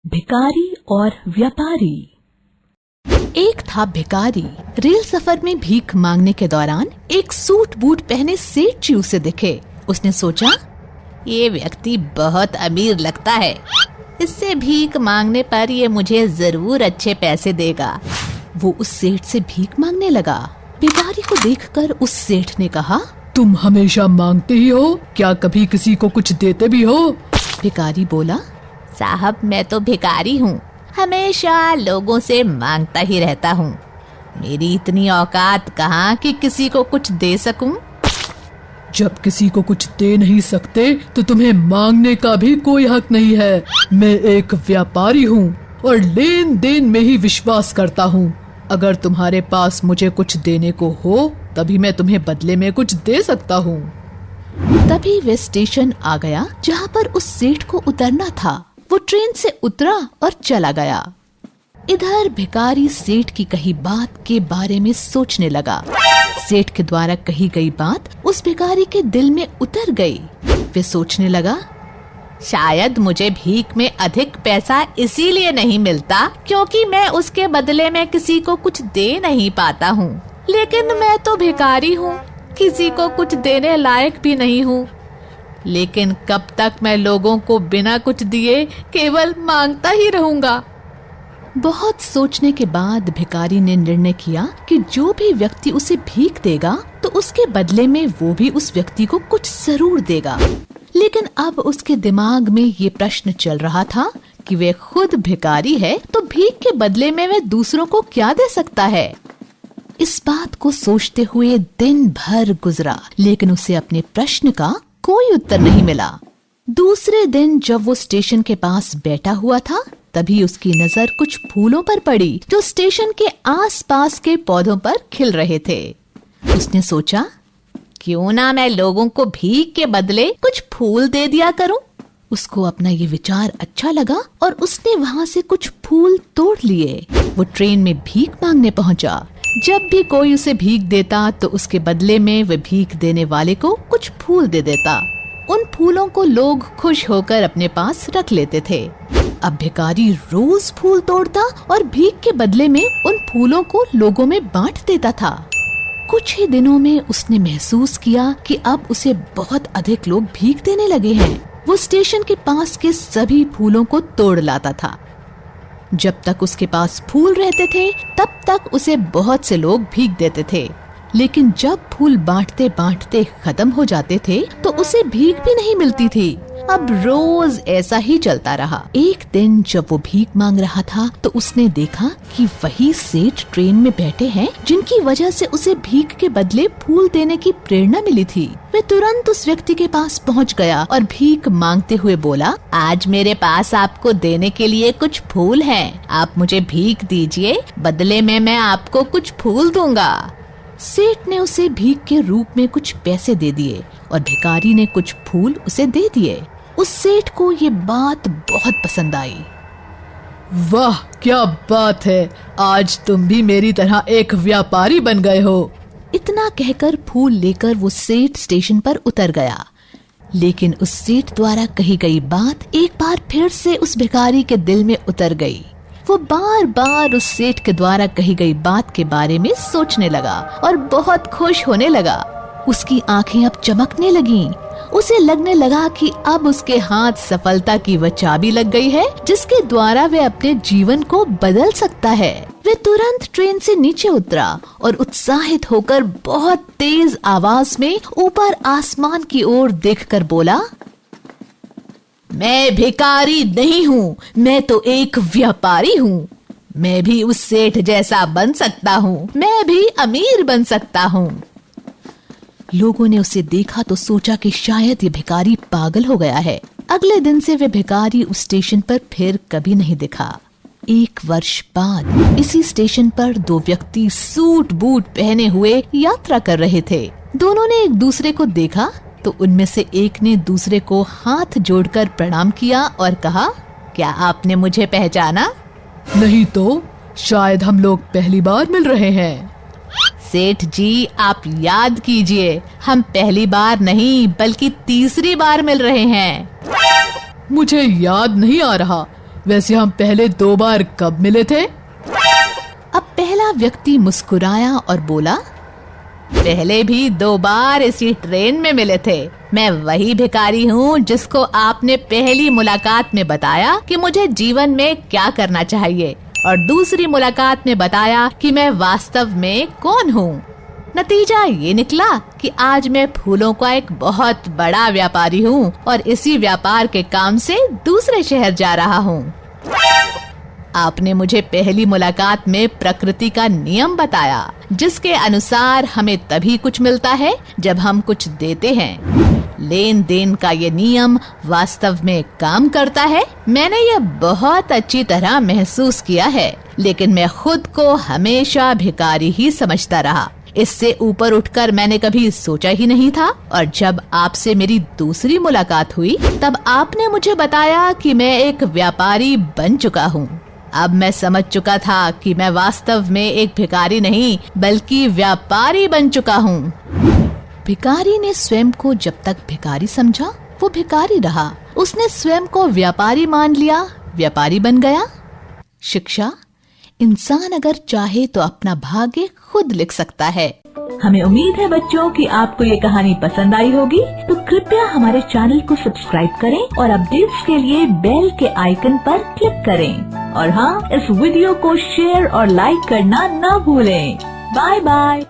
भिखारी और व्यापारी। एक था भिखारी। रेल सफर में भीख मांगने के दौरान एक सूट बूट पहने सेठ जी उसे दिखे। उसने सोचा, ये व्यक्ति बहुत अमीर लगता है, इससे भीख मांगने पर ये मुझे जरूर अच्छे पैसे देगा। वो उस सेठ से भीख मांगने लगा। भिखारी को देखकर उस सेठ ने कहा, तुम हमेशा मांगते ही हो, क्या कभी किसी को कुछ देते भी हो? भिखारी बोला, साहब मैं तो भिखारी हूँ, हमेशा लोगों से मांगता ही रहता हूँ। मेरी इतनी औकात कहाँ कि किसी को कुछ दे सकूं? जब किसी को कुछ दे नहीं सकते तो तुम्हें मांगने का भी कोई हक नहीं है। मैं एक व्यापारी हूँ और लेन देन में ही विश्वास करता हूँ। अगर तुम्हारे पास मुझे कुछ देने को हो तभी मैं तुम्हें बदले में कुछ दे सकता हूँ। तभी वे स्टेशन आ गया जहाँ पर उस सेठ को उतरना था। वो ट्रेन से उतरा और चला गया। इधर भिखारी सेठ की कही बात के बारे में सोचने लगा। सेठ के द्वारा कही गई बात उस भिखारी के दिल में उतर गई। वे सोचने लगा, शायद मुझे भीख में अधिक पैसा इसीलिए नहीं मिलता क्योंकि मैं उसके बदले में किसी को कुछ दे नहीं पाता हूँ। लेकिन मैं तो भिखारी हूँ, किसी को कुछ देने लायक भी नहीं हूँ। लेकिन कब तक मैं लोगों को बिना कुछ दिए केवल मांगता ही रहूंगा। बहुत सोचने के बाद भिखारी ने निर्णय किया कि जो भी व्यक्ति उसे भीख देगा तो उसके बदले में वो भी उस व्यक्ति को कुछ जरूर देगा। लेकिन अब उसके दिमाग में ये प्रश्न चल रहा था कि वे खुद भिखारी है तो भीख के बदले में वे दूसरों को क्या दे सकता है। इस बात को सोचते हुए दिन भर गुजरा, लेकिन उसे अपने प्रश्न का कोई उत्तर नहीं मिला। दूसरे दिन जब वो स्टेशन के पास बैठा हुआ था तभी उसकी नजर कुछ फूलों पर पड़ी जो स्टेशन के आसपास के पौधों पर खिल रहे थे। उसने सोचा, क्यों ना मैं लोगों को भीख के बदले कुछ फूल दे दिया करूं। उसको अपना ये विचार अच्छा लगा और उसने वहाँ से कुछ फूल तोड़ लिए। वो ट्रेन में भीख मांगने पहुँचा। जब भी कोई उसे भीख देता तो उसके बदले में वह भीख देने वाले को कुछ फूल दे देता। उन फूलों को लोग खुश होकर अपने पास रख लेते थे। अब भिखारी रोज फूल तोड़ता और भीख के बदले में उन फूलों को लोगों में बांट देता था। कुछ ही दिनों में उसने महसूस किया कि अब उसे बहुत अधिक लोग भीख देने लगे हैं। वो स्टेशन के पास के सभी फूलों को तोड़ लाता था। जब तक उसके पास फूल रहते थे तब तक उसे बहुत से लोग भीख देते थे। लेकिन जब फूल बांटते बांटते खत्म हो जाते थे तो उसे भीख भी नहीं मिलती थी। अब रोज ऐसा ही चलता रहा। एक दिन जब वो भीख मांग रहा था तो उसने देखा कि वही सेठ ट्रेन में बैठे हैं जिनकी वजह से उसे भीख के बदले फूल देने की प्रेरणा मिली थी। वे तुरंत उस व्यक्ति के पास पहुंच गया और भीख मांगते हुए बोला, आज मेरे पास आपको देने के लिए कुछ फूल हैं। आप मुझे भीख दीजिए, बदले में मैं आपको कुछ फूल दूंगा। सेठ ने उसे भीख के रूप में कुछ पैसे दे दिए और भिखारी ने कुछ फूल उसे दे दिए। उस सेठ को ये बात बहुत पसंद आई। वाह क्या बात है, आज तुम भी मेरी तरह एक व्यापारी बन गए हो। इतना कहकर फूल लेकर वो सेठ स्टेशन पर उतर गया। लेकिन उस सेठ द्वारा कही गई बात एक बार फिर से उस भिखारी के दिल में उतर गई। वो बार बार उस सेठ के द्वारा कही गई बात के बारे में सोचने लगा और बहुत खुश होने लगा। उसकी आंखें अब चमकने लगीं। उसे लगने लगा कि अब उसके हाथ सफलता की वह चाबी लग गई है जिसके द्वारा वह अपने जीवन को बदल सकता है। वह तुरंत ट्रेन से नीचे उतरा और उत्साहित होकर बहुत तेज आवाज में ऊपर आसमान की ओर देखकर बोला, मैं भिखारी नहीं हूँ, मैं तो एक व्यापारी हूँ। मैं भी उस सेठ जैसा बन सकता हूँ, मैं भी अमीर बन सकता हूँ। लोगों ने उसे देखा तो सोचा कि शायद ये भिखारी पागल हो गया है। अगले दिन से वे भिखारी उस स्टेशन पर फिर कभी नहीं दिखा। एक वर्ष बाद इसी स्टेशन पर दो व्यक्ति सूट बूट पहने हुए यात्रा कर रहे थे। दोनों ने एक दूसरे को देखा तो उनमें से एक ने दूसरे को हाथ जोड़कर प्रणाम किया और कहा, क्या आपने मुझे पहचाना? नहीं तो, शायद हम लोग पहली बार मिल रहे हैं। सेठ जी, आप याद कीजिए, हम पहली बार नहीं बल्कि तीसरी बार मिल रहे हैं। मुझे याद नहीं आ रहा। वैसे हम पहले 2 बार कब मिले थे? अब पहला व्यक्ति मुस्कुराया और बोला, पहले भी 2 बार इसी ट्रेन में मिले थे। मैं वही भिखारी हूँ जिसको आपने पहली मुलाकात में बताया कि मुझे जीवन में क्या करना चाहिए, और दूसरी मुलाकात में बताया कि मैं वास्तव में कौन हूँ। नतीजा ये निकला कि आज मैं फूलों का एक बहुत बड़ा व्यापारी हूँ और इसी व्यापार के काम से दूसरे शहर जा रहा हूँ। आपने मुझे पहली मुलाकात में प्रकृति का नियम बताया, जिसके अनुसार हमें तभी कुछ मिलता है जब हम कुछ देते हैं। लेन देन का ये नियम वास्तव में काम करता है। मैंने ये बहुत अच्छी तरह महसूस किया है, लेकिन मैं खुद को हमेशा भिखारी ही समझता रहा। इससे ऊपर उठकर मैंने कभी सोचा ही नहीं था, और जब आपसे मेरी दूसरी मुलाकात हुई तब आपने मुझे बताया कि मैं एक व्यापारी बन चुका हूँ। अब मैं समझ चुका था कि मैं वास्तव में एक भिखारी नहीं बल्कि व्यापारी बन चुका हूँ। भिखारी ने स्वयं को जब तक भिखारी समझा वो भिखारी रहा। उसने स्वयं को व्यापारी मान लिया, व्यापारी बन गया। शिक्षा, इंसान अगर चाहे तो अपना भाग्य खुद लिख सकता है। हमें उम्मीद है बच्चों कि आपको ये कहानी पसंद आई होगी, तो कृपया हमारे चैनल को सब्सक्राइब करें और अपडेट्स के लिए बेल के आइकन पर क्लिक करें। और हाँ, इस वीडियो को शेयर और लाइक करना ना भूलें। Bye bye.